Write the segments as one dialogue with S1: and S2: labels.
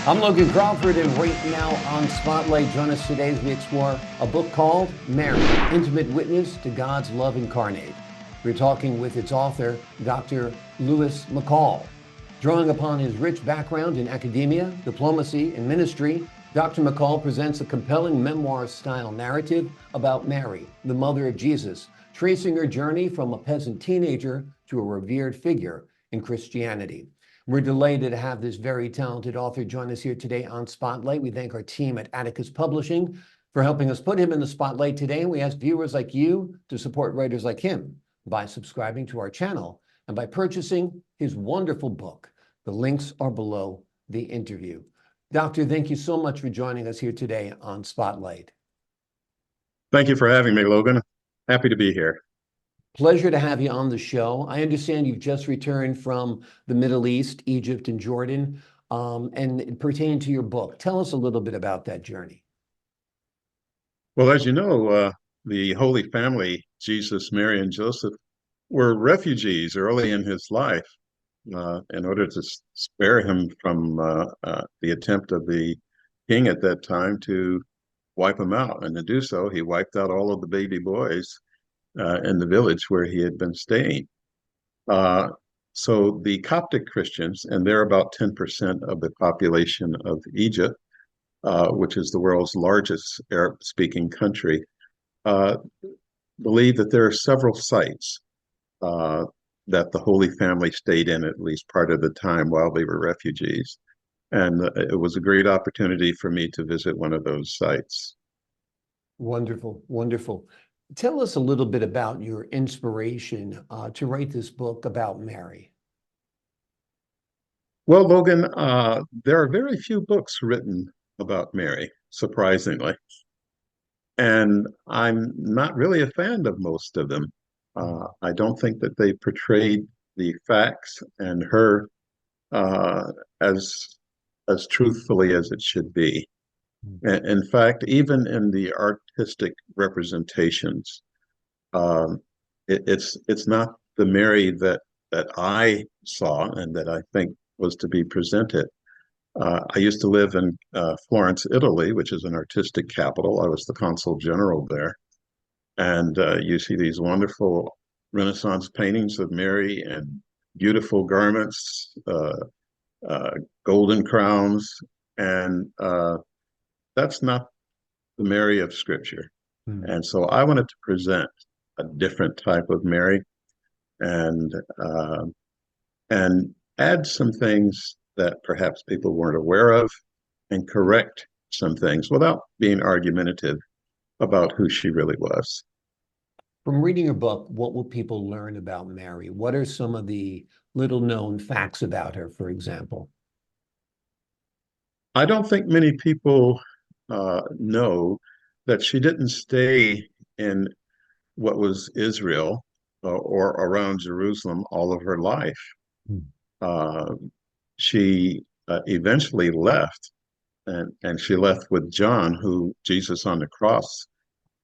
S1: I'm Logan Crawford, and right now on Spotlight, join us today as we explore a book called Mary, Intimate Witness to God's Love Incarnate. We're talking with its author, Dr. Lewis McCall. Drawing upon his rich background in academia, diplomacy, and ministry, Dr. McCall presents a compelling memoir-style narrative about Mary, the mother of Jesus, tracing her journey from a peasant teenager to a revered figure in Christianity. We're delighted to have this very talented author join us here today on Spotlight. We thank our team at Atticus Publishing for helping us put him in the spotlight today. We ask viewers like you to support writers like him by subscribing to our channel and by purchasing his wonderful book. The links are below the interview. Doctor, thank you so much for joining us here today on Spotlight.
S2: Thank you for having me, Logan. Happy to be here.
S1: Pleasure to have you on the show. I understand you've just returned from the Middle East, Egypt and Jordan, and pertaining to your book. Tell us a little bit about that journey.
S2: Well, as you know, the Holy Family, Jesus, Mary, and Joseph, were refugees early in his life in order to spare him from the attempt of the king at that time to wipe him out. And to do so, he wiped out all of the baby boys in the village where he had been staying. So the Coptic Christians, and they're about 10% of the population of Egypt, which is the world's largest Arab-speaking country, believe that there are several sites that the Holy Family stayed in at least part of the time while they were refugees. And it was a great opportunity for me to visit one of those sites.
S1: Wonderful, wonderful. Tell us a little bit about your inspiration to write this book about Mary.
S2: Well, Logan, there are very few books written about Mary, surprisingly. And I'm not really a fan of most of them. I don't think that they portrayed the facts and her uh, as as truthfully as it should be. In fact, even in the artistic representations, um, it's not the Mary that I saw and that I think was to be presented. I used to live in Florence, Italy, which is an artistic capital. I was the consul general there. And you see these wonderful Renaissance paintings of Mary and beautiful garments, uh, golden crowns. And that's not the Mary of Scripture. And so I wanted to present a different type of Mary and uh, and add some things that perhaps people weren't aware of and correct some things without being argumentative about who she really was.
S1: From reading your book, what will people learn about Mary? What are some of the little known facts about her, for example?
S2: I don't think many people know that she didn't stay in what was Israel or around Jerusalem all of her life.
S1: Mm.
S2: Uh, she eventually left, and she left with John, who Jesus on the cross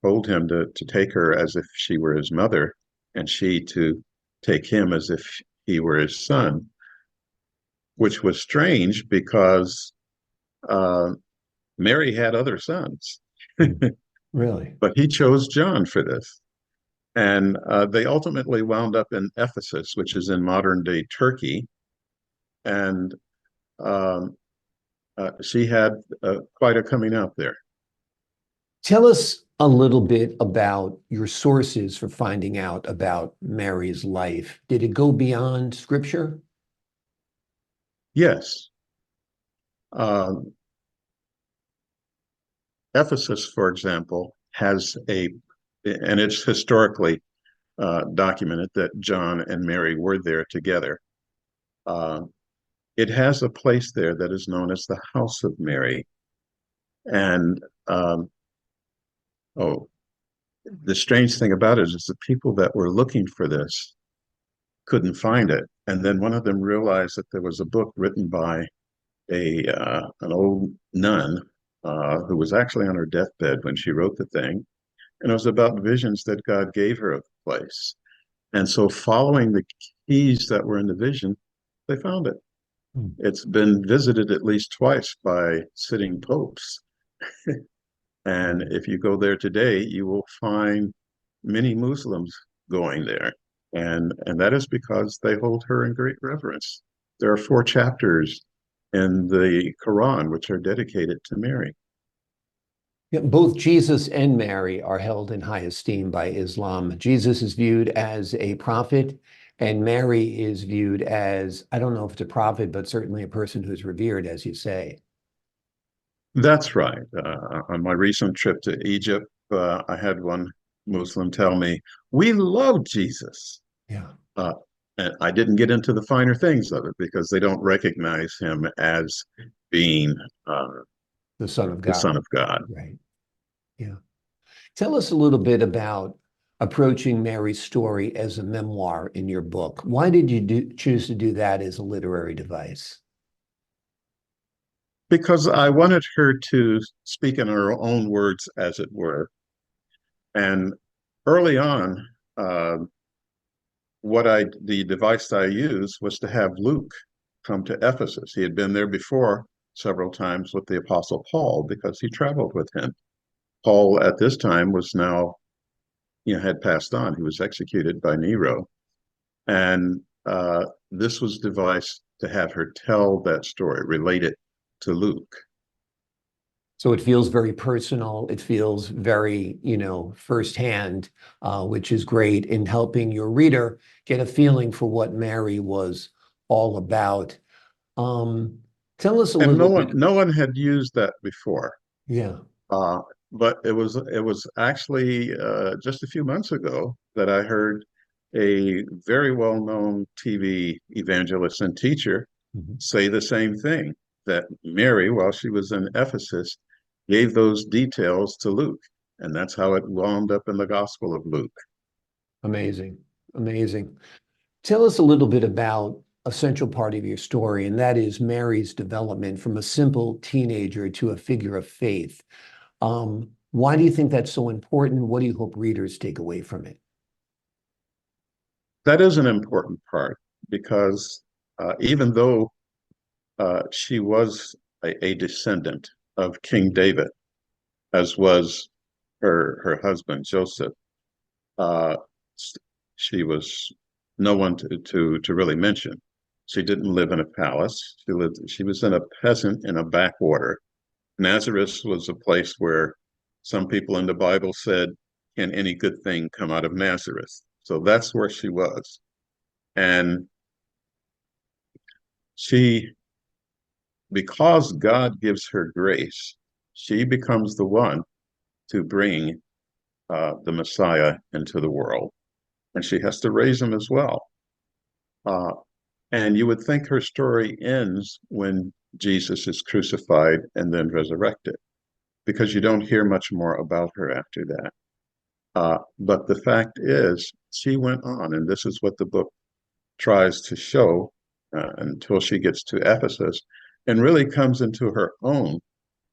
S2: told him to take her as if she were his mother, and she to take him as if he were his son, which was strange because uh, Mary had other sons,
S1: Really?
S2: but he chose John for this. And they ultimately wound up in Ephesus, which is in modern day Turkey. And um, she had quite a coming out there.
S1: Tell us a little bit about your sources for finding out about Mary's life. Did it go beyond scripture?
S2: Yes. Um, Ephesus, for example, has and it's historically documented that John and Mary were there together. Uh, it has a place there that is known as the House of Mary. And oh, the strange thing about it is the people that were looking for this couldn't find it. And then one of them realized that there was a book written by an old nun who was actually on her deathbed when she wrote the thing. And it was about visions that God gave her of the place. And so following the keys that were in the vision, they found it.
S1: Hmm.
S2: It's been visited at least twice by sitting popes. And
S1: Right.
S2: if you go there today, you will find many Muslims going there. And that is because they hold her in great reverence. There are four chapters in the Quran which are dedicated to Mary.
S1: Yeah, both Jesus and Mary are held in high esteem by Islam. Jesus is viewed as a prophet, and Mary is viewed as, I don't know if it's a prophet, but certainly a person who's revered, as you say.
S2: That's right. On my recent trip to Egypt, I had one Muslim tell me, "We love Jesus."
S1: Yeah,
S2: Uh, and I didn't get into the finer things of it because they don't recognize him as being uh,
S1: the Son of
S2: the Son
S1: God.
S2: of God.
S1: Right. Yeah. Tell us a little bit about approaching Mary's story as a memoir in your book. Why did you choose to do that as a literary device?
S2: Because I wanted her to speak in her own words, as it were. And early on, uh, the device I used was to have Luke come to Ephesus. He had been there before several times with the Apostle Paul because he traveled with him. Paul at this time was now, had passed on. He was executed by Nero. And this was devised to have her tell that story, relate it to Luke.
S1: So it feels very personal. It feels very, firsthand, which is great in helping your reader get a feeling for what Mary was all about. Um, Tell us a
S2: And no
S1: little
S2: one,
S1: bit.
S2: no one had used that before.
S1: Yeah.
S2: Uh, but it was actually just a few months ago that I heard a very well-known TV evangelist and teacher
S1: Mhm.
S2: say the same thing, that Mary, while she was in Ephesus, gave those details to Luke. And that's how it wound up in the Gospel of Luke.
S1: Amazing. Amazing. Tell us a little bit about a central part of your story, and that is Mary's development from a simple teenager to a figure of faith. Why do you think that's so important? What do you hope readers take away from it?
S2: That is an important part because even though she was a descendant of King David, as was her husband Joseph. Uh, she was no one to really mention. She didn't live in a palace. She was in a peasant in a backwater. Nazareth was a place where some people in the Bible said, "Can any good thing come out of Nazareth?" So that's where she was, and she, because God gives her grace, she becomes the one to bring the Messiah into the world, and she has to raise him as well. Uh, and you would think her story ends when Jesus is crucified and then resurrected, because you don't hear much more about her after that. But the fact is, she went on, and this is what the book tries to show until she gets to Ephesus and really comes into her own,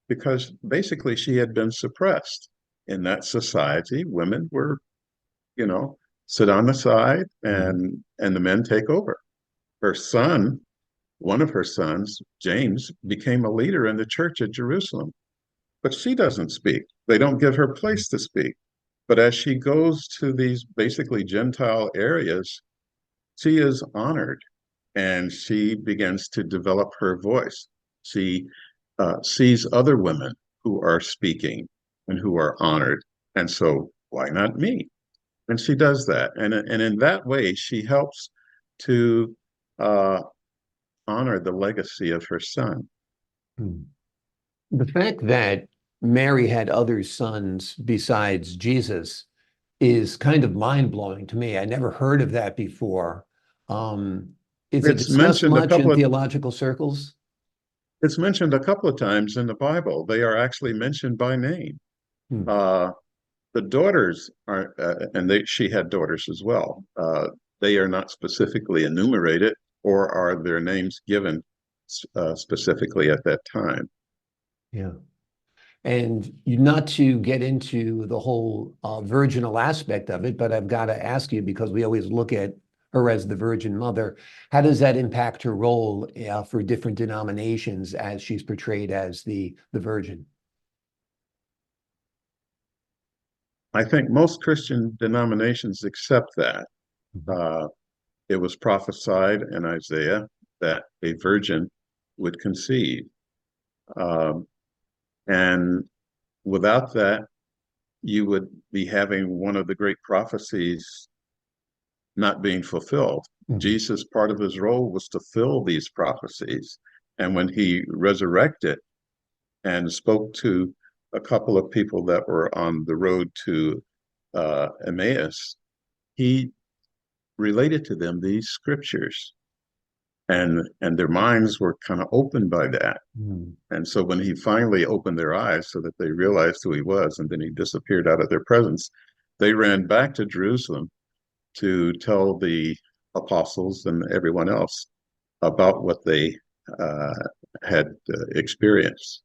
S2: because basically she had been suppressed in that society. Women were, you know, sit on the side
S1: Mhm.
S2: and the men take over. Her son, one of her sons, James, became a leader in the church at Jerusalem, but she doesn't speak. They don't give her place to speak. But as she goes to these basically Gentile areas, she is honored and she begins to develop her voice. She sees other women who are speaking and who are honored. And so, why not me? And she does that. And in that way, she helps to uh, honor the legacy of her son.
S1: Hmm. The fact that Mary had other sons besides Jesus is kind of mind-blowing to me. I never heard of that before. Is it
S2: It's
S1: discussed
S2: mentioned a
S1: much in
S2: couple of
S1: theological circles?
S2: it's mentioned a couple of times in the Bible. They are actually mentioned by name.
S1: Hmm.
S2: Uh, the daughters are, and she had daughters as well. They are not specifically enumerated, or are their names given specifically at that time.
S1: Yeah. And not to get into the whole virginal aspect of it, but I've got to ask you because we always look at her as the Virgin Mother. How does that impact her role for different denominations as she's portrayed as the Virgin?
S2: I think most Christian denominations accept that. Uh, it was prophesied in Isaiah that a virgin would conceive. Um, and without that, you would be having one of the great prophecies not being fulfilled. Jesus, part of his role was to fill these prophecies. And when he resurrected and spoke to a couple of people that were on the road to Emmaus, he related to them these scriptures, and their minds were kind of opened by that. And so when he finally opened their eyes so that they realized who he was, and then he disappeared out of their presence, they ran back to Jerusalem to tell the apostles and everyone else about what they had experienced.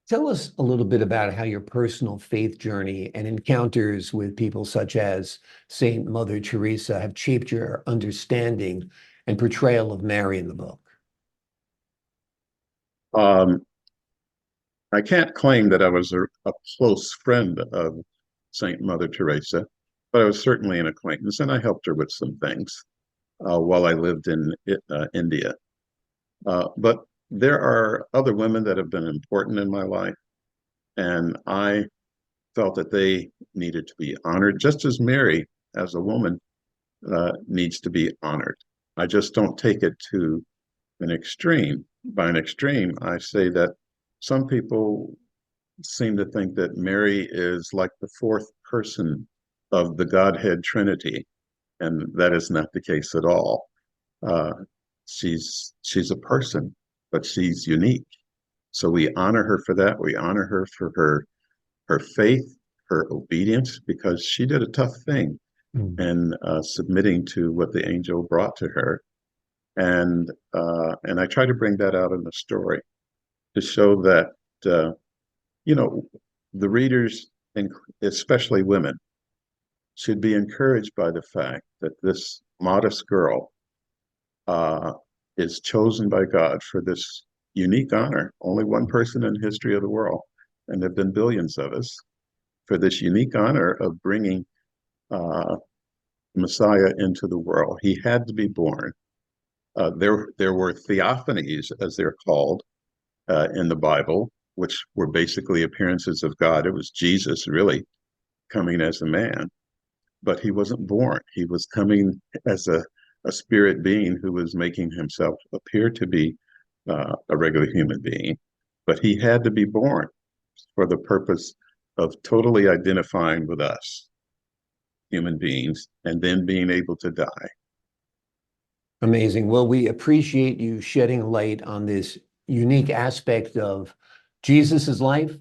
S1: Tell us a little bit about how your personal faith journey and encounters with people such as Saint Mother Teresa have shaped your understanding and portrayal of Mary in the book.
S2: I can't claim that I was a close friend of Saint Mother Teresa, but I was certainly an acquaintance, and I helped her with some things while I lived in India. But there are other women that have been important in my life, and I felt that they needed to be honored, just as Mary, as a woman, needs to be honored. I just don't take it to an extreme. By an extreme, I say that some people seem to think that Mary is like the fourth person of the Godhead Trinity, and that is not the case at all. She's a person, but she's unique. So we honor her for that. We honor her for her faith, her obedience, because she did a tough thing and submitting to what the angel brought to her. And I try to bring that out in the story to show that the readers, and especially women, should be encouraged by the fact that this modest girl is chosen by God for this unique honor. Only one person in the history of the world, and there have been billions of us, for this unique honor of bringing Messiah into the world. He had to be born. There were theophanies, as they're called, in the Bible, which were basically appearances of God. It was Jesus really coming as a man, but he wasn't born. He was coming as a spirit being who was making himself appear to be a regular human being. But he had to be born for the purpose of totally identifying with us, human beings, and then being able to die.
S1: Amazing. Well, we appreciate you shedding light on this unique aspect of Jesus's life,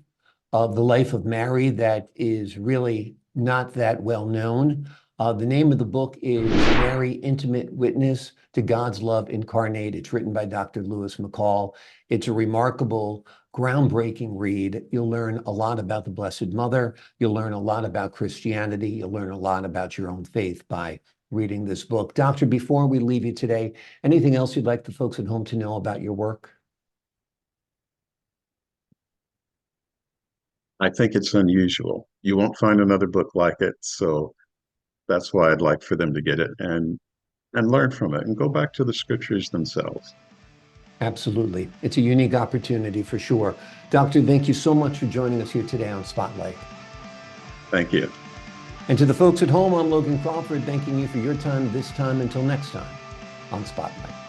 S1: of the life of Mary that is really not that well known. The name of the book is Mary, Intimate Witness to God's Love Incarnate. It's written by Dr. Lewis McCall. It's a remarkable, groundbreaking read. You'll learn a lot about the Blessed Mother. You'll learn a lot about Christianity. You'll learn a lot about your own faith by reading this book. Doctor, before we leave you today, anything else you'd like the folks at home to know about your work?
S2: I think it's unusual. You won't find another book like it, so that's why I'd like for them to get it and learn from it and go back to the scriptures themselves.
S1: Absolutely. It's a unique opportunity for sure. Doctor, thank you so much for joining us here today on Spotlight.
S2: Thank you.
S1: And to the folks at home, I'm Logan Crawford, thanking you for your time this time. Until next time on Spotlight.